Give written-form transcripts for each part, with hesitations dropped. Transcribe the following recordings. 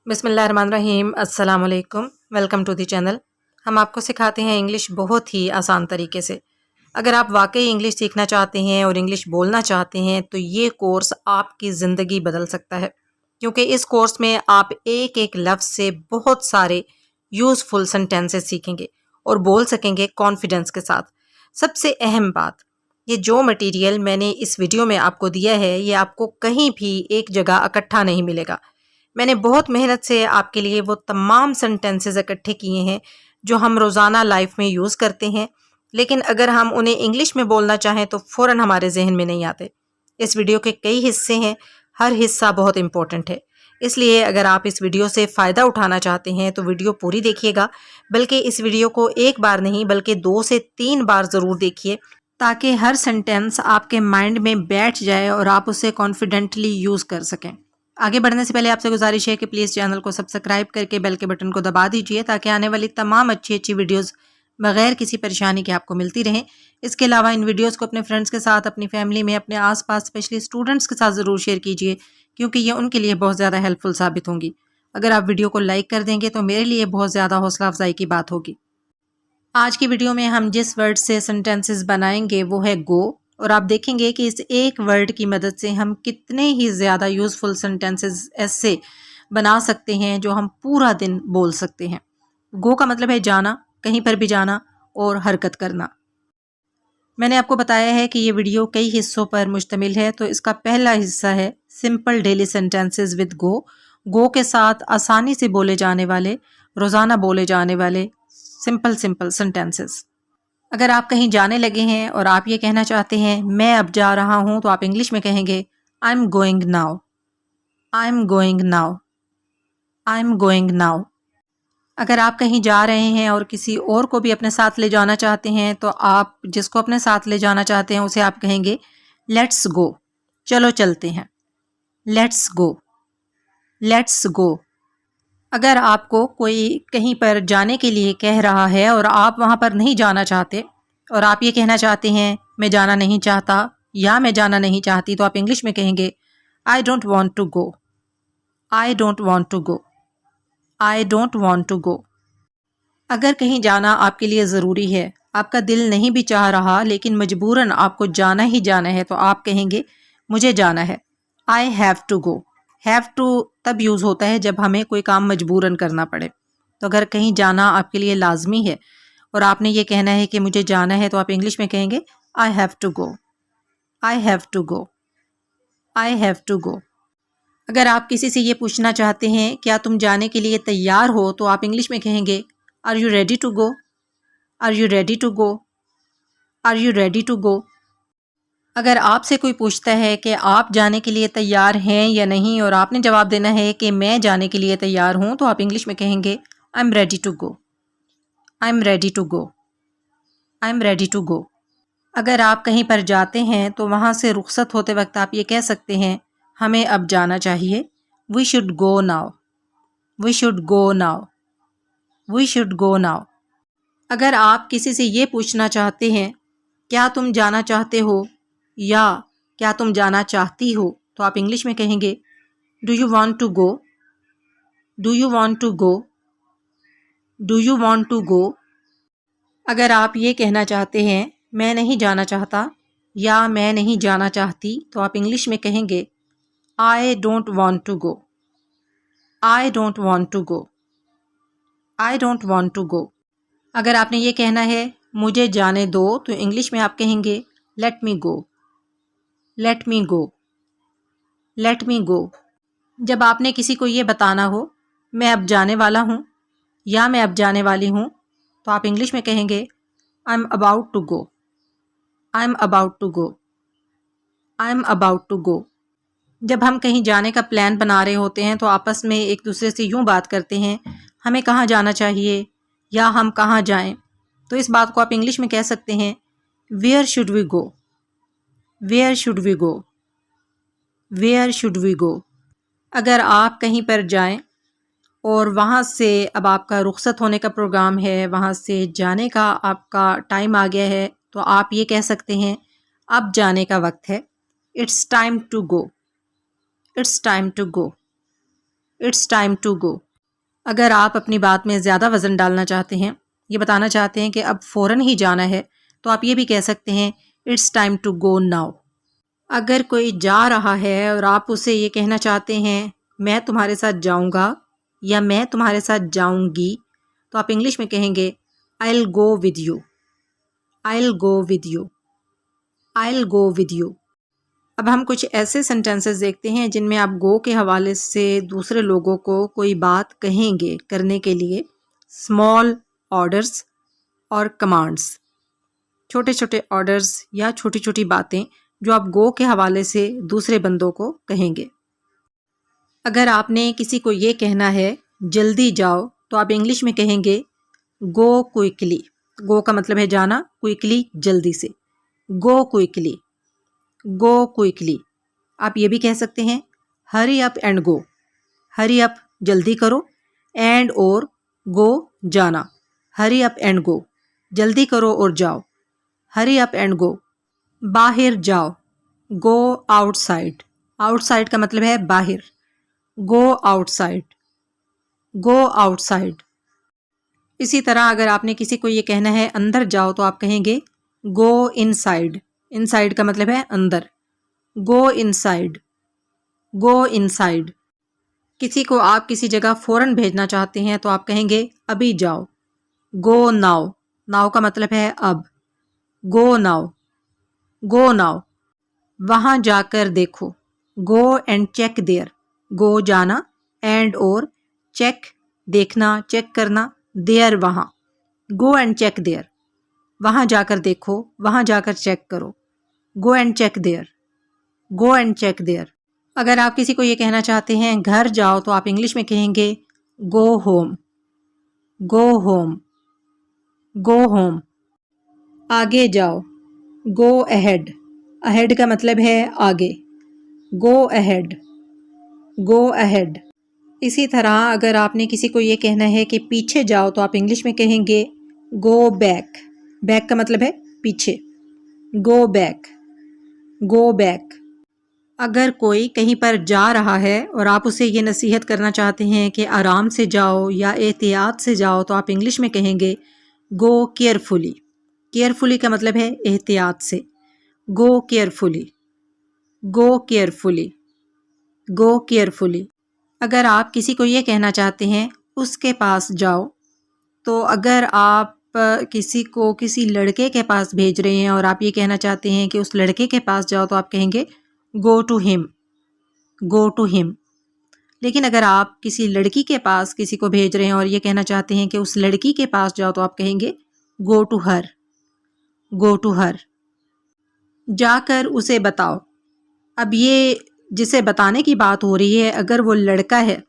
बिस्मिल्लाहिर्रहमानिर्रहीम। अस्सलाम वालेकुम। Welcome to the channel. हम आपको सिखाते हैं इंग्लिश बहुत ही आसान तरीके से। अगर आप वाकई इंग्लिश सीखना चाहते हैं और इंग्लिश बोलना चाहते हैं तो ये कोर्स आपकी ज़िंदगी बदल सकता है, क्योंकि इस कोर्स में आप एक एक लफ्ज़ से बहुत सारे यूज़फुल सेंटेंसेस सीखेंगे और बोल सकेंगे कॉन्फिडेंस के साथ। सबसे अहम बात, ये जो मटेरियल मैंने इस वीडियो में आपको दिया है ये आपको कहीं भी एक जगह इकट्ठा नहीं मिलेगा। मैंने बहुत मेहनत से आपके लिए वो तमाम सेंटेंसेस इकट्ठे किए हैं जो हम रोज़ाना लाइफ में यूज़ करते हैं, लेकिन अगर हम उन्हें इंग्लिश में बोलना चाहें तो फ़ौरन हमारे जहन में नहीं आते। इस वीडियो के कई हिस्से हैं, हर हिस्सा बहुत इम्पोर्टेंट है। इसलिए अगर आप इस वीडियो से फ़ायदा उठाना चाहते हैं तो वीडियो पूरी देखिएगा, बल्कि इस वीडियो को एक बार नहीं बल्कि 2 से 3 बार ज़रूर देखिए, ताकि हर सेंटेंस आपके माइंड में बैठ जाए और आप उसे कॉन्फिडेंटली यूज़ कर सकें। आगे बढ़ने से पहले आपसे गुजारिश है कि प्लीज़ चैनल को सब्सक्राइब करके बेल के बटन को दबा दीजिए, ताकि आने वाली तमाम अच्छी अच्छी वीडियोस बगैर किसी परेशानी के आपको मिलती रहें। इसके अलावा इन वीडियोस को अपने फ्रेंड्स के साथ, अपनी फैमिली में, अपने आसपास स्पेशली स्टूडेंट्स के साथ ज़रूर शेयर कीजिए, क्योंकि ये उनके लिए बहुत ज़्यादा हेल्पफुल साबित होंगी। अगर आप वीडियो को लाइक कर देंगे तो मेरे लिए बहुत ज़्यादा हौसला अफजाई की बात होगी। आज की वीडियो में हम जिस वर्ड से सेंटेंसेस बनाएंगे वो है गो, और आप देखेंगे कि इस एक वर्ड की मदद से हम कितने ही ज़्यादा यूज़फुल सेंटेंसेस ऐसे बना सकते हैं जो हम पूरा दिन बोल सकते हैं। गो का मतलब है जाना, कहीं पर भी जाना और हरकत करना। मैंने आपको बताया है कि ये वीडियो कई हिस्सों पर मुश्तमिल है, तो इसका पहला हिस्सा है simple daily sentences with go. Go के साथ आसानी से बोले जाने वाले, रोज़ाना बोले जाने वाले सिंपल सिंपल सेंटेंसेस। अगर आप कहीं जाने लगे हैं और आप ये कहना चाहते हैं मैं अब जा रहा हूं, तो आप इंग्लिश में कहेंगे आई am going now, I am going now, I am going now. अगर आप कहीं जा रहे हैं और किसी और को भी अपने साथ ले जाना चाहते हैं, तो आप जिसको अपने साथ ले जाना चाहते हैं उसे आप कहेंगे लेट्स गो, चलो चलते हैं, लेट्स गो, लेट्स गो। अगर आपको कोई कहीं पर जाने के लिए कह रहा है और आप वहाँ पर नहीं जाना चाहते और आप ये कहना चाहते हैं मैं जाना नहीं चाहता या मैं जाना नहीं चाहती, तो आप इंग्लिश में कहेंगे आई don't want to go, I don't want to go, I don't want to गो। अगर कहीं जाना आपके लिए ज़रूरी है, आपका दिल नहीं भी चाह रहा लेकिन मजबूरन आपको जाना ही जाना है, तो आप कहेंगे मुझे जाना है, I have to go. Have to तब यूज़ होता है जब हमें कोई काम मजबूरन करना पड़े। तो अगर कहीं जाना आपके लिए लाजमी है और आपने ये कहना है कि मुझे जाना है, तो आप इंग्लिश में कहेंगे I have to go, I have to go, I have to go. अगर आप किसी से ये पूछना चाहते हैं क्या तुम जाने के लिए तैयार हो, तो आप इंग्लिश में कहेंगे are you ready to go, are you ready to go, are you ready to go. अगर आपसे कोई पूछता है कि आप जाने के लिए तैयार हैं या नहीं और आपने जवाब देना है कि मैं जाने के लिए तैयार हूँ, तो आप इंग्लिश में कहेंगे I am ready to go, I am ready to go, I am ready to go. अगर आप कहीं पर जाते हैं तो वहाँ से रुखसत होते वक्त आप ये कह सकते हैं हमें अब जाना चाहिए, we should go now, we should go now, we should go now. अगर आप किसी से ये पूछना चाहते हैं क्या तुम जाना चाहते हो या क्या तुम जाना चाहती हो, तो आप इंग्लिश में कहेंगे do you want to go, do you want to go, do you want to गो। अगर आप ये कहना चाहते हैं मैं नहीं जाना चाहता या मैं नहीं जाना चाहती, तो आप इंग्लिश में कहेंगे आई don't want to go, I don't want to go, I don't want to गो। अगर आपने ये कहना है मुझे जाने दो, तो इंग्लिश में आप कहेंगे लेट मी गो, लेट मी गो, लेट मी गो। जब आपने किसी को ये बताना हो मैं अब जाने वाला हूँ या मैं अब जाने वाली हूँ, तो आप इंग्लिश में कहेंगे I am about to go, I am about to go, I am about to go. जब हम कहीं जाने का प्लान बना रहे होते हैं तो आपस में एक दूसरे से यूँ बात करते हैं हमें कहाँ जाना चाहिए या हम कहाँ जाएं, तो इस बात को आप इंग्लिश में कह सकते हैं where should we go, where should we go, where should we go. अगर आप कहीं पर जाएं और वहाँ से अब आपका रुखसत होने का प्रोग्राम है, वहाँ से जाने का आपका टाइम आ गया है, तो आप ये कह सकते हैं अब जाने का वक्त है, it's time to go, it's time to go, it's time to go. अगर आप अपनी बात में ज़्यादा वज़न डालना चाहते हैं, ये बताना चाहते हैं कि अब फ़ौरन ही जाना है, तो आप ये भी कह सकते हैं it's time to go now. अगर कोई जा रहा है और आप उसे ये कहना चाहते हैं मैं तुम्हारे साथ जाऊंगा या मैं तुम्हारे साथ जाऊंगी, तो आप इंग्लिश में कहेंगे आई will go with you, I will go with you, I will go with you. अब हम कुछ ऐसे सेंटेंसेस देखते हैं जिनमें आप गो के हवाले से दूसरे लोगों को कोई बात कहेंगे करने के लिए। स्मॉल ऑर्डर्स और कमांड्स, छोटे छोटे ऑर्डर्स या छोटी छोटी बातें जो आप गो के हवाले से दूसरे बंदों को कहेंगे। अगर आपने किसी को ये कहना है जल्दी जाओ, तो आप इंग्लिश में कहेंगे गो क्विकली। गो का मतलब है जाना, क्विकली जल्दी से, गो क्विकली, गो क्विकली। आप ये भी कह सकते हैं hurry up and go, hurry up जल्दी करो, एंड और गो जाना, हरी अप एंड गो जल्दी करो और जाओ, हरी अप एंड गो। बाहर जाओ, गो आउटसाइड, आउटसाइड का मतलब है बाहर, गो आउटसाइड, गो आउटसाइड। इसी तरह अगर आपने किसी को ये कहना है अंदर जाओ, तो आप कहेंगे गो इनसाइड, इनसाइड का मतलब है अंदर, गो इनसाइड, गो इनसाइड। किसी को आप किसी जगह फ़ौरन भेजना चाहते हैं, तो आप कहेंगे अभी जाओ, गो नाउ, नाउ का मतलब है अब, गो नाउ, गो नाउ। वहाँ जाकर देखो, गो एंड चेक देयर, गो जाना, एंड और चेक देखना, चेक करना, देयर वहाँ, गो एंड चेक देयर, वहाँ जाकर देखो, वहाँ जाकर चेक करो, go and check there, go and check there. अगर आप किसी को ये कहना चाहते हैं घर जाओ, तो आप इंग्लिश में कहेंगे go home, go home, go home. आगे जाओ, गो अहेड, अहेड का मतलब है आगे, गो अहेड, गो अहेड। इसी तरह अगर आपने किसी को ये कहना है कि पीछे जाओ, तो आप इंग्लिश में कहेंगे गो बैक, बैक का मतलब है पीछे, गो बैक, गो बैक। अगर कोई कहीं पर जा रहा है और आप उसे ये नसीहत करना चाहते हैं कि आराम से जाओ या एहतियात से जाओ, तो आप इंग्लिश में कहेंगे गो केयरफुली, केयरफुली का मतलब है एहतियात से, गो केयरफुली, गो केयरफुली, गो केयरफुली। अगर आप किसी को ये कहना चाहते हैं उसके पास जाओ, तो अगर आप किसी को किसी लड़के के पास भेज रहे हैं और आप ये कहना चाहते हैं कि उस लड़के के पास जाओ, तो आप कहेंगे गो to him, go to him. लेकिन अगर आप किसी लड़की के पास किसी को भेज रहे हैं और ये कहना चाहते हैं कि उस लड़की के पास जाओ, तो आप कहेंगे गो टू हर, गो टू हर। जाकर उसे बताओ, अब ये जिसे बताने की बात हो रही है, अगर वो लड़का है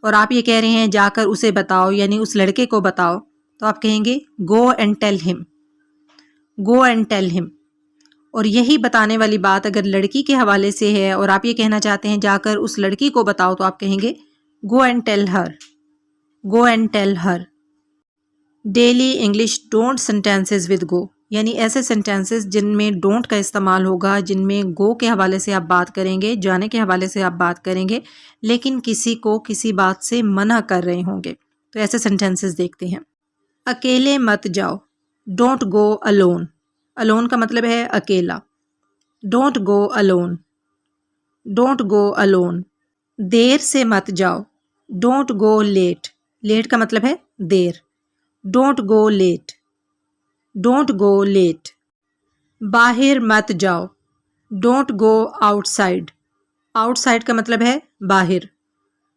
और आप ये कह रहे हैं जाकर उसे बताओ यानी उस लड़के को बताओ, तो आप कहेंगे go and tell him, go and tell him. और यही बताने वाली बात अगर लड़की के हवाले से है और आप ये कहना चाहते हैं जाकर उस लड़की को बताओ, तो आप कहेंगे go and tell her, go and tell her. Daily English don't sentences with गो, यानी ऐसे सेंटेंसेस जिनमें डोंट का इस्तेमाल होगा, जिनमें गो के हवाले से आप बात करेंगे, जाने के हवाले से आप बात करेंगे, लेकिन किसी को किसी बात से मना कर रहे होंगे, तो ऐसे सेंटेंसेस देखते हैं। अकेले मत जाओ, डोंट गो अलोन, अलोन का मतलब है अकेला, don't go alone, don't go alone. देर से मत जाओ, डोंट गो लेट, लेट का मतलब है देर, don't go late, don't go late. बाहर मत जाओ, डोंट गो आउटसाइड, आउटसाइड का मतलब है बाहर,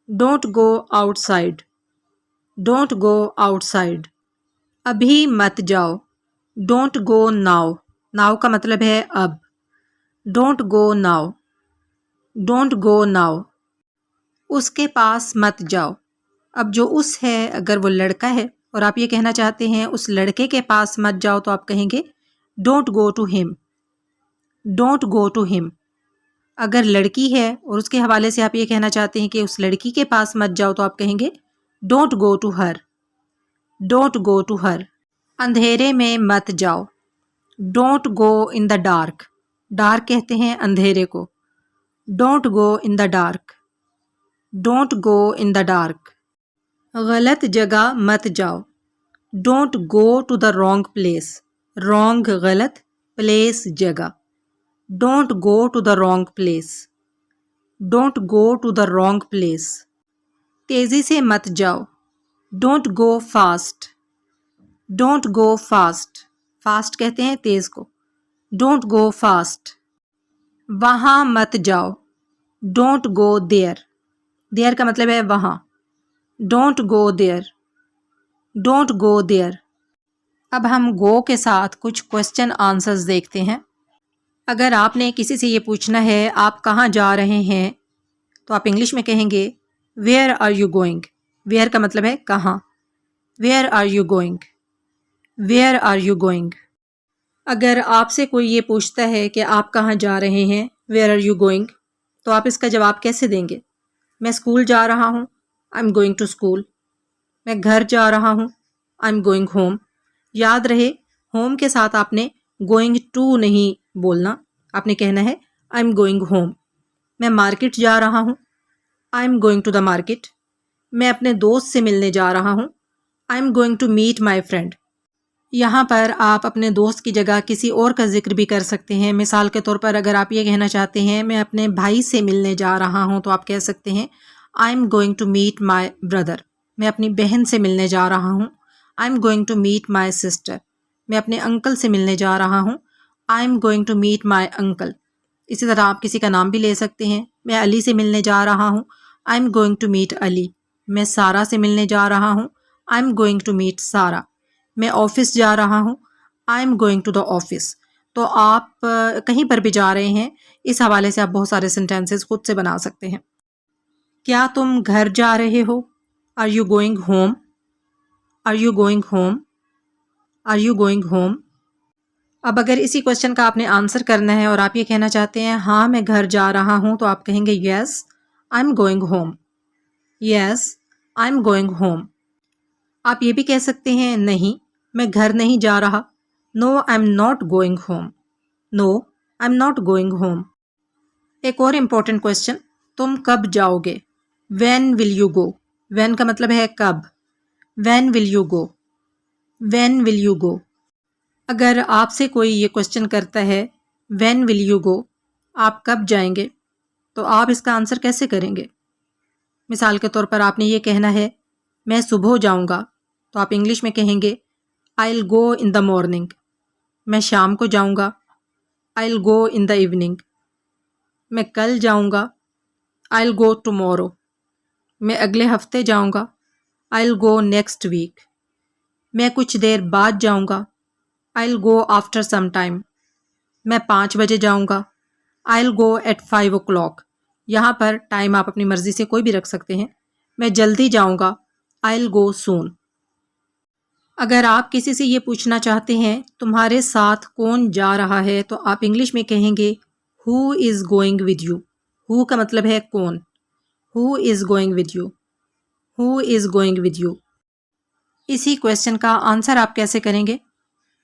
don't go outside, don't go outside. अभी मत जाओ, डोंट गो नाउ, नाउ का मतलब है अब, don't go now, don't go now. उसके पास मत जाओ, अब जो उस है अगर वो लड़का है और आप ये कहना चाहते हैं उस लड़के के पास मत जाओ, तो आप कहेंगे don't go to him, don't go to him. अगर लड़की है और उसके हवाले से आप ये कहना चाहते हैं कि उस लड़की के पास मत जाओ, तो आप कहेंगे don't go to her, don't go to her. अंधेरे में मत जाओ, don't go in the dark, dark कहते हैं अंधेरे को, don't go in the dark, don't go in the dark. गलत जगह मत जाओ। Don't go to the wrong place. Wrong गलत, प्लेस जगह। Don't go to the wrong place. Don't go to the wrong place. तेज़ी से मत जाओ। Don't go fast. Don't go fast. Fast कहते हैं तेज़ को। Don't go fast. वहाँ मत जाओ। Don't go there. देयर का मतलब है वहाँ। Don't go there. Don't go there. अब हम गो के साथ कुछ क्वेश्चन आंसर्स देखते हैं। अगर आपने किसी से ये पूछना है आप कहाँ जा रहे हैं, तो आप इंग्लिश में कहेंगे where are you going. Where का मतलब है कहाँ। Where are you going. Where are you going. अगर आपसे कोई ये पूछता है कि आप कहाँ जा रहे हैं, वेयर आर यू गोइंग, तो आप इसका जवाब कैसे देंगे? मैं स्कूल जा रहा हूँ, I am going to school. मैं घर जा रहा हूँ, आई एम गोइंग होम। याद रहे, होम के साथ आपने गोइंग टू नहीं बोलना, आपने कहना है आई एम गोइंग होम। मैं मार्केट जा रहा हूँ, I am going to the market. मैं अपने दोस्त से मिलने जा रहा हूँ, I am going to meet my friend. यहाँ पर आप अपने दोस्त की जगह किसी और का जिक्र भी कर सकते हैं। मिसाल के तौर पर अगर आप ये कहना चाहते हैं मैं अपने भाई से मिलने जा रहा हूँ, तो आप कह सकते हैं I am going to meet my brother. मैं अपनी बहन से मिलने जा रहा हूँ, I am going to meet my sister. मैं अपने अंकल से मिलने जा रहा हूँ, I am going to meet my uncle. इसी तरह आप किसी का नाम भी ले सकते हैं। मैं अली से मिलने जा रहा हूँ, I am going to meet Ali. मैं सारा से मिलने जा रहा हूँ, I am going to meet Sara. मैं ऑफिस जा रहा हूँ, I am going to the office. तो आप कहीं पर भी जा रहे हैं, इस हवाले से आप बहुत सारे सेंटेंसेस खुद से बना सकते हैं। क्या तुम घर जा रहे हो? Are you going home? Are you going home? Are you going home? अब अगर इसी क्वेश्चन का आपने आंसर करना है और आप ये कहना चाहते हैं हाँ मैं घर जा रहा हूँ, तो आप कहेंगे yes I am going home. Yes I am going home. आप ये भी कह सकते हैं नहीं मैं घर नहीं जा रहा। No I am not going home. No I am not going home. एक और इम्पोर्टेंट क्वेश्चन, तुम कब जाओगे? When will you go? When का मतलब है कब। When will you go? When will you go? अगर आपसे कोई ये क्वेश्चन करता है व्हेन विल यू गो, आप कब जाएंगे, तो आप इसका आंसर कैसे करेंगे? मिसाल के तौर पर आपने ये कहना है मैं सुबह जाऊंगा, तो आप इंग्लिश में कहेंगे आई will go in the morning. मैं शाम को जाऊंगा, I will go in the evening. मैं कल जाऊंगा, आई विल गो टुमारो। मैं अगले हफ्ते जाऊंगा, I will go next week. मैं कुछ देर बाद जाऊंगा, I will go after some time. मैं 5 बजे जाऊंगा, I will go at 5 o'clock। यहाँ पर टाइम आप अपनी मर्जी से कोई भी रख सकते हैं। मैं जल्दी जाऊंगा, आई विल गो सून। अगर आप किसी से ये पूछना चाहते हैं तुम्हारे साथ कौन जा रहा है, तो आप इंग्लिश में कहेंगे who is going with you. Who का मतलब है कौन। Who is going with you. Who is going with you. इसी क्वेश्चन का आंसर आप कैसे करेंगे?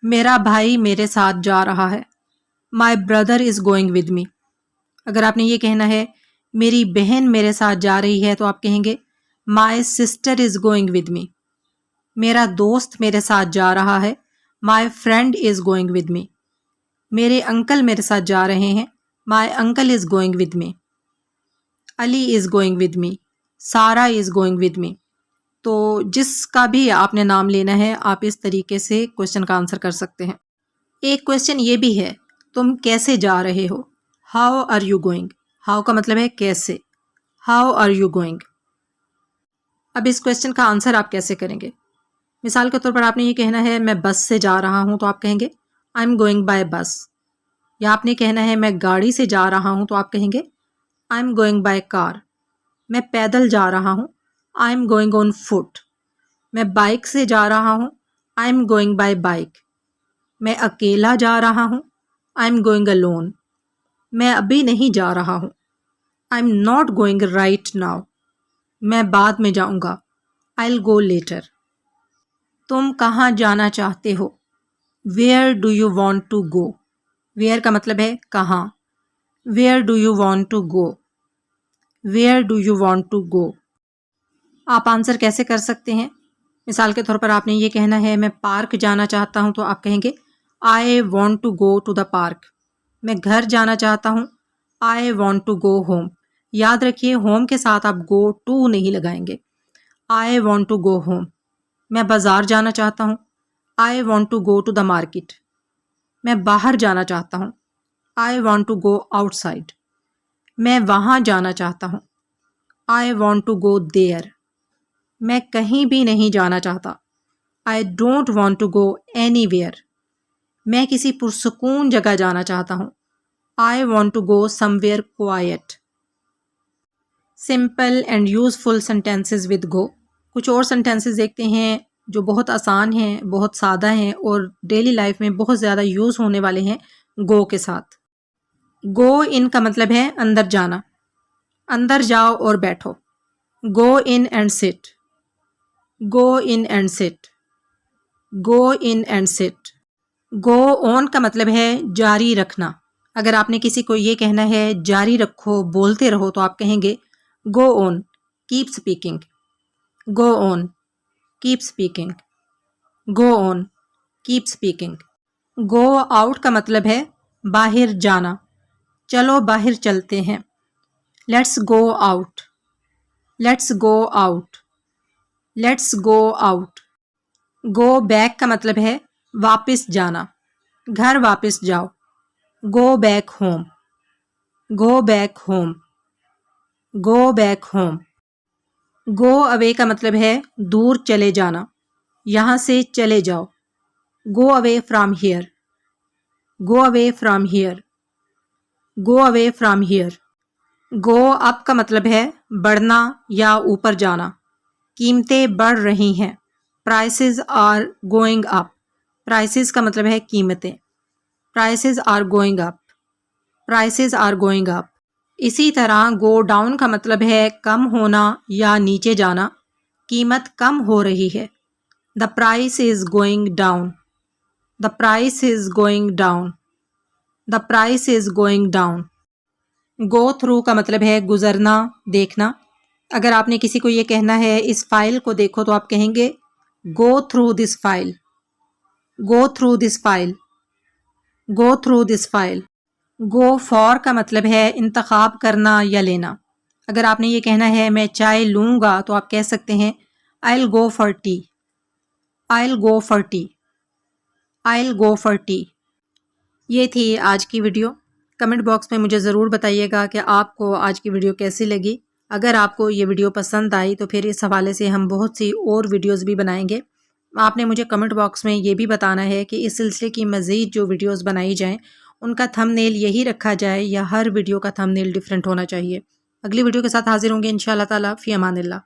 मेरा भाई मेरे साथ जा रहा है। My brother is going with me. अगर आपने ये कहना है मेरी बहन मेरे साथ जा रही है, तो आप कहेंगे my sister is going with me. मेरा दोस्त मेरे साथ जा रहा है, my friend is going with me. मेरे अंकल मेरे साथ जा रहे हैं, my uncle is going with me. Ali is going with me. सारा इज़ गोइंग विद मी। तो जिसका भी आपने नाम लेना है आप इस तरीके से क्वेश्चन का आंसर कर सकते हैं। एक क्वेश्चन ये भी है तुम कैसे जा रहे हो? How are you going. How का मतलब है कैसे। How are you going. अब इस क्वेश्चन का आंसर आप कैसे करेंगे? मिसाल के तौर पर आपने ये कहना है मैं बस से जा रहा हूँ, तो आप कहेंगे आई एम गोइंग बाय बस। या आपने कहना है मैं गाड़ी से जा रहा हूँ, तो आप कहेंगे आई एम गोइंग बाय कार। मैं पैदल जा रहा हूँ, I am going on foot. मैं बाइक से जा रहा हूँ, I am going by bike. मैं अकेला जा रहा हूँ, आई एम गोइंग अलोन। मैं अभी नहीं जा रहा हूँ, I am not going right now. मैं बाद में जाऊँगा, आई विल गो लेटर। तुम कहाँ जाना चाहते हो? Where do you want to go. Where का मतलब है कहाँ। Where do you want to go. Where do you want to go. आप आंसर कैसे कर सकते हैं? मिसाल के तौर पर आपने ये कहना है मैं पार्क जाना चाहता हूँ, तो आप कहेंगे I want to go to the park. मैं घर जाना चाहता हूँ, I want to go home. याद रखिए होम के साथ आप गो टू नहीं लगाएंगे। I want to go home. मैं बाज़ार जाना चाहता हूँ, I want to go to the market. मैं बाहर जाना चाहता हूँ, I want to go outside. मैं वहाँ जाना चाहता हूँ, I want to go there. मैं कहीं भी नहीं जाना चाहता, I don't want to go anywhere. मैं किसी पुरसकून जगह जाना चाहता हूँ, I want to go somewhere quiet. Simple and useful sentences with गो। कुछ और सेंटेंसेस देखते हैं जो बहुत आसान हैं, बहुत सादा हैं और डेली लाइफ में बहुत ज़्यादा यूज़ होने वाले हैं गो के साथ। गो इन का मतलब है अंदर जाना, अंदर जाओ और बैठो। Go in and sit, go in and sit, go in and sit. Go on का मतलब है जारी रखना। अगर आपने किसी को ये कहना है जारी रखो, बोलते रहो, तो आप कहेंगे go on, keep speaking. Go on, keep speaking, go on, keep speaking. Go out का मतलब है बाहर जाना। चलो बाहर चलते हैं, let's go out, let's go out, let's go out. Go back का मतलब है वापस जाना, घर वापस जाओ। Go back home, go back home, go back home. Go away का मतलब है दूर चले जाना, यहाँ से चले जाओ। Go away from here, go away from here, go away from here. Go up का मतलब है बढ़ना या ऊपर जाना। कीमतें बढ़ रही हैं, prices are going up. Prices का मतलब है कीमतें, prices are going up, prices are going up. इसी तरह गो डाउन का मतलब है कम होना या नीचे जाना, कीमत कम हो रही है। The price is going down, the price is going down, the price is going down. Go through का मतलब है गुजरना, देखना। अगर आपने किसी को ये कहना है इस फाइल को देखो, तो आप कहेंगे go through this file, go through this file, go through this file. Go for का मतलब है इंतखाब करना या लेना। अगर आपने ये कहना है मैं चाय लूँगा, तो आप कह सकते हैं आई will go for T, I will go for T, I will go for T. ये थी आज की वीडियो। कमेंट बॉक्स में मुझे ज़रूर बताइएगा कि आपको आज की वीडियो कैसी लगी। अगर आपको ये वीडियो पसंद आई तो फिर इस हवाले से हम बहुत सी और वीडियोस भी बनाएंगे। आपने मुझे कमेंट बॉक्स में ये भी बताना है कि इस सिलसिले की मज़ीद जो वीडियोस बनाई जाएं उनका थंबनेल यही रखा जाए या हर वीडियो का थंबनेल डिफरेंट होना चाहिए। अगली वीडियो के साथ हाजिर होंगे इंशाअल्लाह ताला। फ़ी अमानिल्लाह।